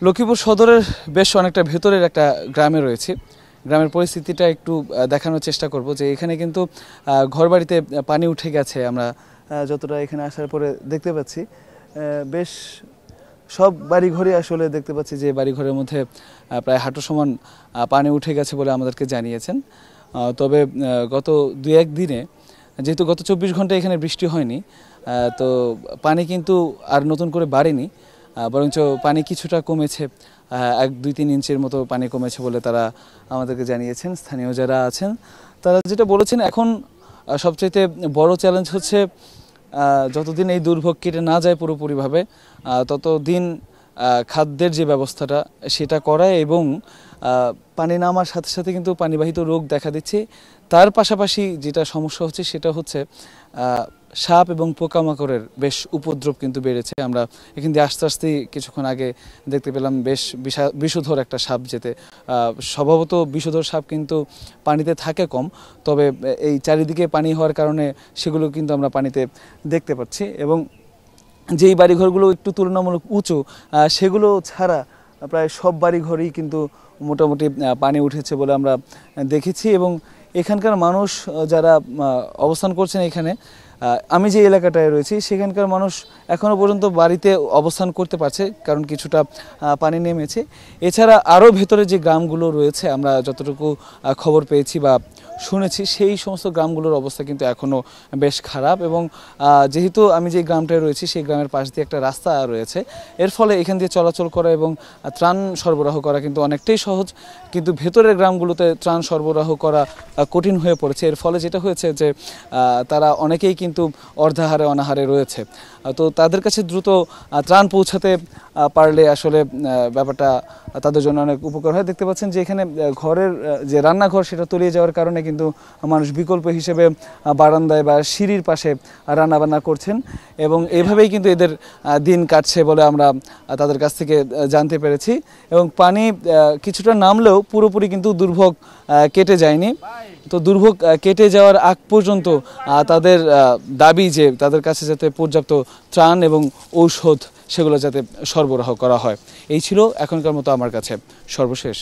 লক্ষ্মীপুর সদরের বেশ অনেকটা ভেতরের একটা গ্রামে রয়েছে। গ্রামের পরিস্থিতিটা একটু দেখানোর চেষ্টা করব যে এখানে কিন্তু ঘরবাড়িতে পানি উঠে গেছে। আমরা যতটা এখানে আসার পরে দেখতে পাচ্ছি বেশ সব বাড়িঘরে আসলে দেখতে পাচ্ছি যে বাড়িঘরের মধ্যে প্রায় হাঁটু সমান পানি উঠে গেছে বলে আমাদেরকে জানিয়েছেন। তবে গত 2-1 দিনে যেহেতু গত 24 ঘন্টা এখানে বৃষ্টি হয়নি, তো পানি কিন্তু আর নতুন করে বাড়েনি, বরঞ্চ পানি কিছুটা কমেছে। 1-2-3 ইঞ্চির মতো পানি কমেছে বলে তারা আমাদেরকে জানিয়েছেন। স্থানীয় যারা আছেন তারা যেটা বলেছেন, এখন সবচাইতে বড় চ্যালেঞ্জ হচ্ছে যতদিন এই দুর্ভোগ কেটে না যায় পুরোপুরিভাবে, ততদিন খাদ্যের যে ব্যবস্থাটা সেটা করা এবং পানি নামার সাথে সাথে কিন্তু পানিবাহিত রোগ দেখা দিচ্ছে। তার পাশাপাশি যেটা সমস্যা হচ্ছে সেটা হচ্ছে সাপ এবং পোকামাকড়ের বেশ উপদ্রব কিন্তু বেড়েছে। আমরা এখান দিয়ে আস্তে আস্তে কিছুক্ষণ আগে দেখতে পেলাম বেশ বিষধর একটা সাপ যেতে। স্বভাবত বিষধর সাপ কিন্তু পানিতে থাকে কম, তবে এই চারিদিকে পানি হওয়ার কারণে সেগুলো কিন্তু আমরা পানিতে দেখতে পাচ্ছি। এবং যেই বাড়িঘরগুলো একটু তুলনামূলক উঁচু, সেগুলো ছাড়া প্রায় সব বাড়িঘরেই কিন্তু মোটামুটি পানি উঠেছে বলে আমরা দেখেছি। এবং এখানকার মানুষ যারা অবস্থান করছেন এখানে, আমি যে এলাকাটায় রয়েছি সেখানকার মানুষ এখনও পর্যন্ত বাড়িতে অবস্থান করতে পারছে, কারণ কিছুটা পানি নেমেছে। এছাড়া আরও ভেতরে যে গ্রামগুলো রয়েছে, আমরা যতটুকু খবর পেয়েছি বা শুনেছি, সেই সমস্ত গ্রামগুলোর অবস্থা কিন্তু এখনও বেশ খারাপ। এবং যেহেতু আমি যে গ্রামটায় রয়েছি সেই গ্রামের পাশ দিয়ে একটা রাস্তা রয়েছে, এর ফলে এখান দিয়ে চলাচল করা এবং ত্রাণ সরবরাহ করা কিন্তু অনেকটাই সহজ। কিন্তু ভেতরের গ্রামগুলোতে ত্রাণ সরবরাহ করা কঠিন হয়ে পড়েছে। এর ফলে যেটা হয়েছে যে তারা অনেকেই কিন্তু অর্ধাহারে অনাহারে রয়েছে। তো তাদের কাছে দ্রুত ত্রাণ পৌঁছাতে পারলে আসলে ব্যাপারটা তাদের জন্য অনেক উপকার হয়। দেখতে পাচ্ছেন যে এখানে ঘরের যে রান্নাঘর সেটা তলিয়ে যাওয়ার কারণে কিন্তু মানুষ বিকল্প হিসেবে বারান্দায় বা সিঁড়ির পাশে রান্নাবান্না করছেন এবং এইভাবেই কিন্তু এদের দিন কাটছে বলে আমরা তাদের কাছ থেকে জানতে পেরেছি। এবং পানি কিছুটা নামলেও পুরোপুরি কিন্তু দুর্ভোগ কেটে যায়নি। তো দুর্ভোগ কেটে যাওয়ার আগ পর্যন্ত তাদের দাবি যে তাদের কাছে যাতে পর্যাপ্ত ত্রাণ এবং ঔষধ সেগুলো যাতে সরবরাহ করা হয়। এই ছিল এখনকার মতো আমার কাছে সর্বশেষ।